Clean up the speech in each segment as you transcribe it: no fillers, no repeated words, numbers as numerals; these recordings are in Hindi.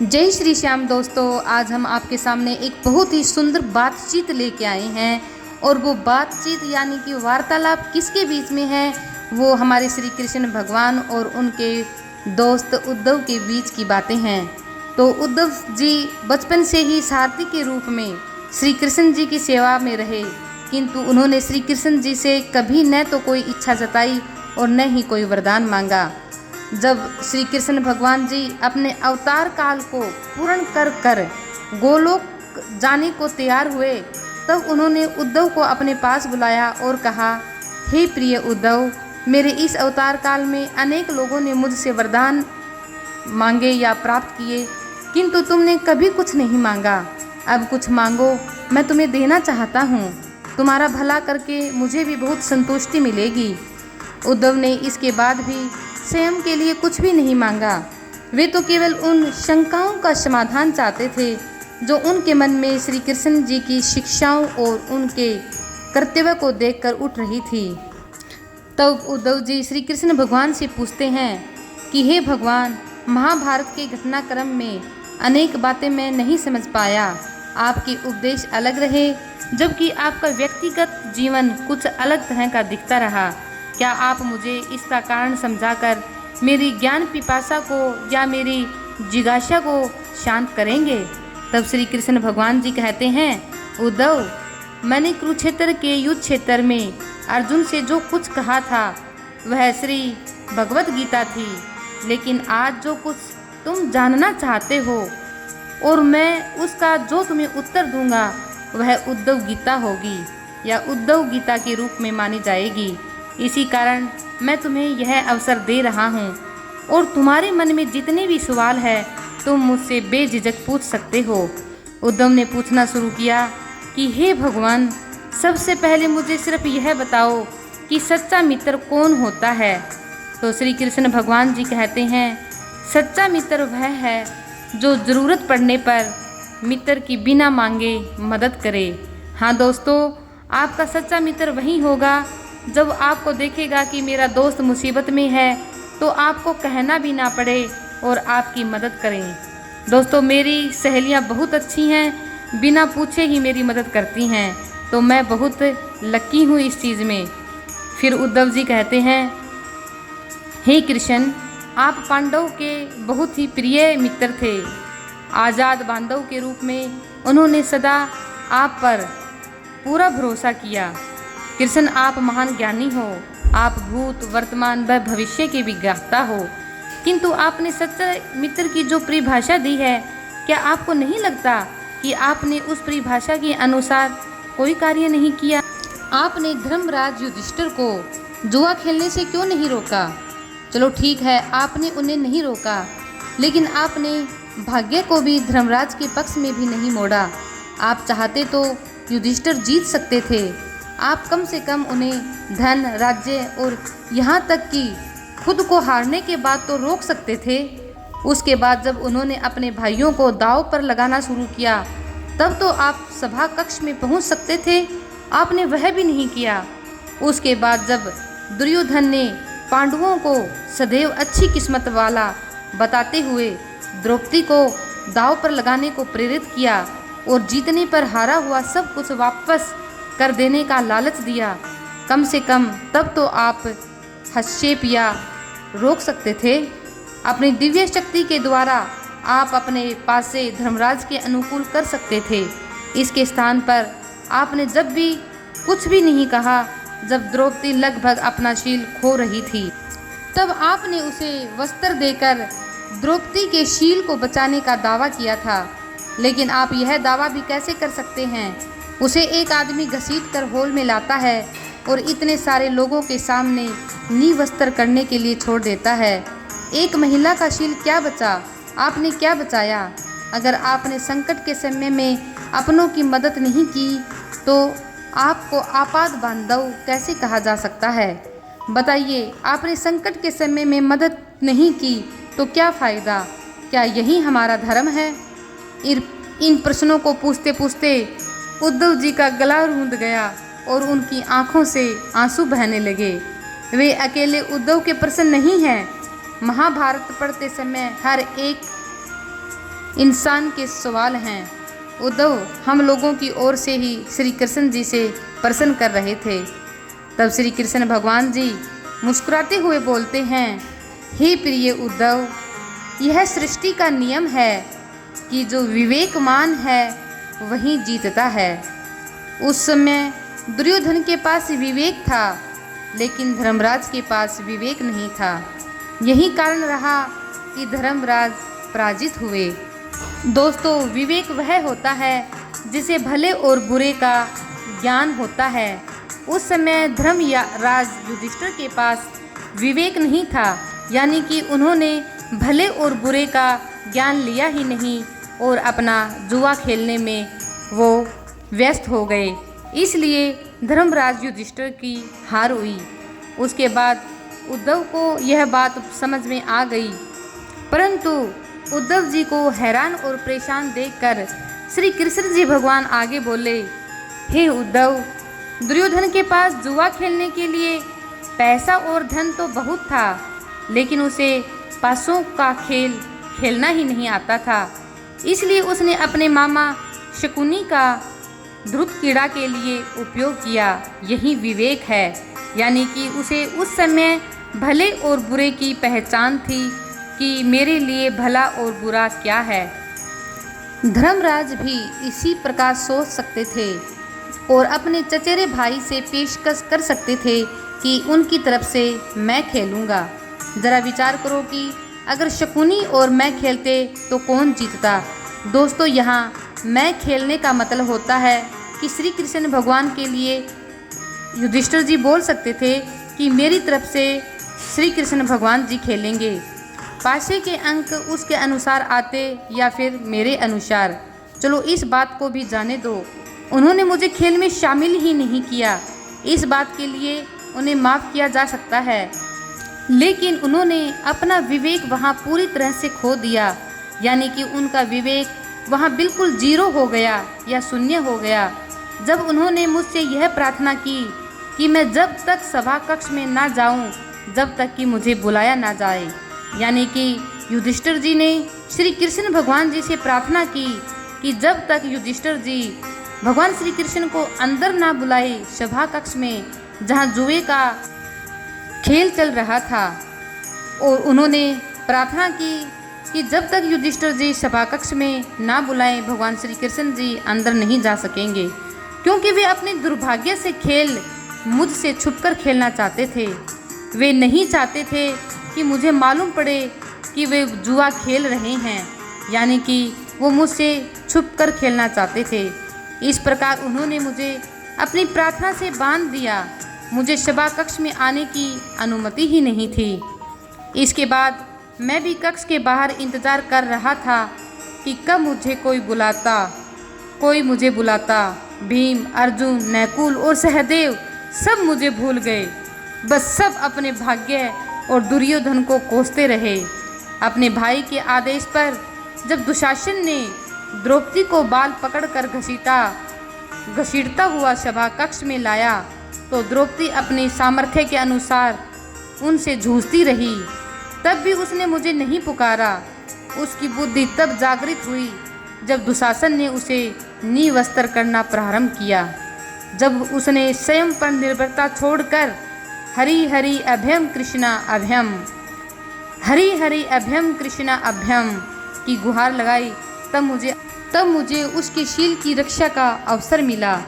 जय श्री श्याम दोस्तों, आज हम आपके सामने एक बहुत ही सुंदर बातचीत लेके आए हैं। और वो बातचीत यानी कि वार्तालाप किसके बीच में है, वो हमारे श्री कृष्ण भगवान और उनके दोस्त उद्धव के बीच की बातें हैं। तो उद्धव जी बचपन से ही सारथी के रूप में श्री कृष्ण जी की सेवा में रहे, किंतु उन्होंने श्री कृष्ण जी से कभी न तो कोई इच्छा जताई और न ही कोई वरदान मांगा। जब श्री कृष्ण भगवान जी अपने अवतार काल को पूर्ण कर गोलोक जाने को तैयार हुए, तब उन्होंने उद्धव को अपने पास बुलाया और कहा, हे प्रिय उद्धव, मेरे इस अवतार काल में अनेक लोगों ने मुझसे वरदान मांगे या प्राप्त किए, किंतु तुमने कभी कुछ नहीं मांगा। अब कुछ मांगो, मैं तुम्हें देना चाहता हूँ। तुम्हारा भला करके मुझे भी बहुत संतुष्टि मिलेगी। उद्धव ने इसके बाद भी स्वयं के लिए कुछ भी नहीं मांगा। वे तो केवल उन शंकाओं का समाधान चाहते थे जो उनके मन में श्री कृष्ण जी की शिक्षाओं और उनके कर्तव्य को देखकर उठ रही थी। तब उद्धव जी श्री कृष्ण भगवान से पूछते हैं कि हे भगवान, महाभारत के घटनाक्रम में अनेक बातें मैं नहीं समझ पाया। आपके उपदेश अलग रहे, जबकि आपका व्यक्तिगत जीवन कुछ अलग तरह का दिखता रहा। क्या आप मुझे इसका कारण समझाकर मेरी ज्ञान पिपासा को या मेरी जिज्ञासा को शांत करेंगे? तब श्री कृष्ण भगवान जी कहते हैं, उद्धव, मैंने कुरुक्षेत्र के युद्ध क्षेत्र में अर्जुन से जो कुछ कहा था वह श्री भगवत गीता थी, लेकिन आज जो कुछ तुम जानना चाहते हो और मैं उसका जो तुम्हें उत्तर दूंगा वह उद्धव गीता होगी या उद्धव गीता के रूप में मानी जाएगी। इसी कारण मैं तुम्हें यह अवसर दे रहा हूँ और तुम्हारे मन में जितने भी सवाल है तुम मुझसे बेझिझक पूछ सकते हो। उद्धव ने पूछना शुरू किया कि हे भगवान, सबसे पहले मुझे सिर्फ यह बताओ कि सच्चा मित्र कौन होता है? तो श्री कृष्ण भगवान जी कहते हैं, सच्चा मित्र वह है जो ज़रूरत पड़ने पर मित्र की बिना मांगे मदद करे। हाँ दोस्तों, आपका सच्चा मित्र वही होगा जब आपको देखेगा कि मेरा दोस्त मुसीबत में है तो आपको कहना भी ना पड़े और आपकी मदद करें। दोस्तों, मेरी सहेलियां बहुत अच्छी हैं, बिना पूछे ही मेरी मदद करती हैं, तो मैं बहुत लकी हूँ इस चीज़ में। फिर उद्धव जी कहते हैं, हे कृष्ण, आप पांडव के बहुत ही प्रिय मित्र थे। आज़ाद बांधव के रूप में उन्होंने सदा आप पर पूरा भरोसा किया। कृष्ण, आप महान ज्ञानी हो, आप भूत वर्तमान व भविष्य के भी ज्ञाता हो, किंतु आपने सच्चे मित्र की जो परिभाषा दी है, क्या आपको नहीं लगता कि आपने उस परिभाषा के अनुसार कोई कार्य नहीं किया? आपने धर्मराज युधिष्ठिर को जुआ खेलने से क्यों नहीं रोका? चलो ठीक है, आपने उन्हें नहीं रोका, लेकिन आपने भाग्य को भी धर्मराज के पक्ष में भी नहीं मोड़ा। आप चाहते तो युधिष्ठिर जीत सकते थे। आप कम से कम उन्हें धन, राज्य और यहाँ तक कि खुद को हारने के बाद तो रोक सकते थे। उसके बाद जब उन्होंने अपने भाइयों को दांव पर लगाना शुरू किया, तब तो आप सभा कक्ष में पहुँच सकते थे। आपने वह भी नहीं किया। उसके बाद जब दुर्योधन ने पांडवों को सदैव अच्छी किस्मत वाला बताते हुए द्रौपदी को दांव पर लगाने को प्रेरित किया और जीतने पर हारा हुआ सब कुछ वापस कर देने का लालच दिया, कम से कम तब तो आप हस्तक्षेप या रोक सकते थे। अपनी दिव्य शक्ति के द्वारा आप अपने पास से धर्मराज के अनुकूल कर सकते थे। इसके स्थान पर आपने जब भी कुछ भी नहीं कहा। जब द्रौपदी लगभग अपना शील खो रही थी, तब आपने उसे वस्त्र देकर द्रौपदी के शील को बचाने का दावा किया था। लेकिन आप यह दावा भी कैसे कर सकते हैं? उसे एक आदमी घसीट कर हॉल में लाता है और इतने सारे लोगों के सामने निवस्त्र करने के लिए छोड़ देता है। एक महिला का शील क्या बचा? आपने क्या बचाया? अगर आपने संकट के समय में अपनों की मदद नहीं की तो आपको आपात बांधव कैसे कहा जा सकता है? बताइए, आपने संकट के समय में मदद नहीं की तो क्या फ़ायदा? क्या यही हमारा धर्म है? इन प्रश्नों को पूछते पूछते उद्धव जी का गला रूंध गया और उनकी आंखों से आंसू बहने लगे। वे अकेले उद्धव के प्रश्न नहीं हैं। महाभारत पढ़ते समय हर एक इंसान के सवाल हैं। उद्धव हम लोगों की ओर से ही श्री कृष्ण जी से प्रश्न कर रहे थे। तब श्री कृष्ण भगवान जी मुस्कुराते हुए बोलते हैं, हे प्रिय उद्धव, यह सृष्टि का नियम है कि जो विवेकमान है वही जीतता है। उस समय दुर्योधन के पास विवेक था, लेकिन धर्मराज के पास विवेक नहीं था। यही कारण रहा कि धर्मराज पराजित हुए। दोस्तों, विवेक वह होता है जिसे भले और बुरे का ज्ञान होता है। उस समय धर्मराज युधिष्ठिर के पास विवेक नहीं था, यानी कि उन्होंने भले और बुरे का ज्ञान लिया ही नहीं और अपना जुआ खेलने में वो व्यस्त हो गए। इसलिए धर्मराज युधिष्ठिर की हार हुई। उसके बाद उद्धव को यह बात समझ में आ गई, परंतु उद्धव जी को हैरान और परेशान देखकर श्री कृष्ण जी भगवान आगे बोले, हे उद्धव, दुर्योधन के पास जुआ खेलने के लिए पैसा और धन तो बहुत था, लेकिन उसे पासों का खेल खेलना ही नहीं आता था। इसलिए उसने अपने मामा शकुनी का ध्रुत क्रीड़ा के लिए उपयोग किया। यही विवेक है, यानी कि उसे उस समय भले और बुरे की पहचान थी कि मेरे लिए भला और बुरा क्या है। धर्मराज भी इसी प्रकार सोच सकते थे और अपने चचेरे भाई से पेशकश कर सकते थे कि उनकी तरफ से मैं खेलूँगा। ज़रा विचार करो कि अगर शकुनी और मैं खेलते तो कौन जीतता। दोस्तों, यहाँ मैं खेलने का मतलब होता है कि श्री कृष्ण भगवान के लिए युधिष्ठिर जी बोल सकते थे कि मेरी तरफ से श्री कृष्ण भगवान जी खेलेंगे। पासे के अंक उसके अनुसार आते या फिर मेरे अनुसार, चलो इस बात को भी जाने दो। उन्होंने मुझे खेल में शामिल ही नहीं किया, इस बात के लिए उन्हें माफ़ किया जा सकता है, लेकिन उन्होंने अपना विवेक वहाँ पूरी तरह से खो दिया, यानी कि उनका विवेक वहाँ बिल्कुल जीरो हो गया या शून्य हो गया जब उन्होंने मुझसे यह प्रार्थना की कि मैं जब तक सभा कक्ष में ना जाऊं, जब तक कि मुझे बुलाया ना जाए। यानी कि युधिष्ठिर जी ने श्री कृष्ण भगवान जी से प्रार्थना की कि जब तक युधिष्ठिर जी भगवान श्री कृष्ण को अंदर ना बुलाए सभा कक्ष में जहाँ जुए का खेल चल रहा था, और उन्होंने प्रार्थना की कि जब तक युधिष्ठिर जी सभा कक्ष में ना बुलाएं भगवान श्री कृष्ण जी अंदर नहीं जा सकेंगे, क्योंकि वे अपने दुर्भाग्य से खेल मुझसे छुपकर खेलना चाहते थे। वे नहीं चाहते थे कि मुझे मालूम पड़े कि वे जुआ खेल रहे हैं, यानी कि वो मुझसे छुपकर खेलना चाहते थे। इस प्रकार उन्होंने मुझे अपनी प्रार्थना से बांध दिया। मुझे सभा कक्ष में आने की अनुमति ही नहीं थी। इसके बाद मैं भी कक्ष के बाहर इंतज़ार कर रहा था कि कब मुझे कोई मुझे बुलाता। भीम, अर्जुन, नकुल और सहदेव सब मुझे भूल गए। बस सब अपने भाग्य और दुर्योधन को कोसते रहे। अपने भाई के आदेश पर जब दुशासन ने द्रौपदी को बाल पकड़कर घसीटता हुआ सभा कक्ष में लाया, तो द्रौपदी अपने सामर्थ्य के अनुसार उनसे जूझती रही। तब भी उसने मुझे नहीं पुकारा। उसकी बुद्धि तब जागृत हुई जब दुशासन ने उसे निवस्त्र करना प्रारंभ किया, जब उसने स्वयं पर निर्भरता छोड़कर हरि हरि अभयम कृष्णा अभयम, हरि हरि अभयम कृष्णा अभयम की गुहार लगाई। तब मुझे उसके शील की रक्षा का अवसर मिला।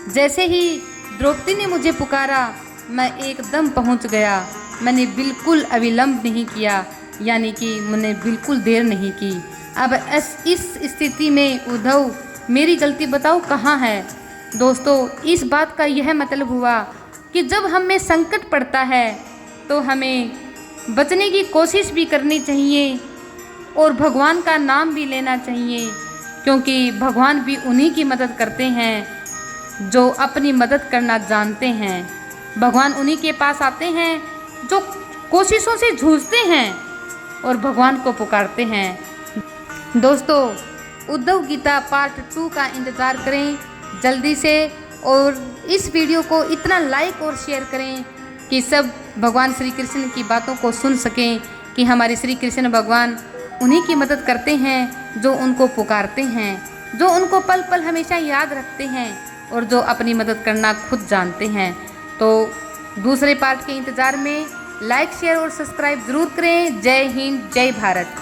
जैसे ही द्रौपदी ने मुझे पुकारा, मैं एकदम पहुंच गया। मैंने बिल्कुल अविलंब नहीं किया, यानी कि मैंने बिल्कुल देर नहीं की। अब इस स्थिति में उद्धव, मेरी गलती बताओ कहाँ है। दोस्तों, इस बात का यह मतलब हुआ कि जब हम में संकट पड़ता है तो हमें बचने की कोशिश भी करनी चाहिए और भगवान का नाम भी लेना चाहिए, क्योंकि भगवान भी उन्हीं की मदद करते हैं जो अपनी मदद करना जानते हैं। भगवान उन्हीं के पास आते हैं जो कोशिशों से जूझते हैं और भगवान को पुकारते हैं। दोस्तों, उद्धव गीता पार्ट 2 का इंतज़ार करें जल्दी से, और इस वीडियो को इतना लाइक और शेयर करें कि सब भगवान श्री कृष्ण की बातों को सुन सकें कि हमारे श्री कृष्ण भगवान उन्हीं की मदद करते हैं जो उनको पुकारते हैं, जो उनको पल पल हमेशा याद रखते हैं और जो अपनी मदद करना खुद जानते हैं। तो दूसरे पार्ट के इंतज़ार में लाइक शेयर और सब्सक्राइब ज़रूर करें। जय हिंद, जय भारत।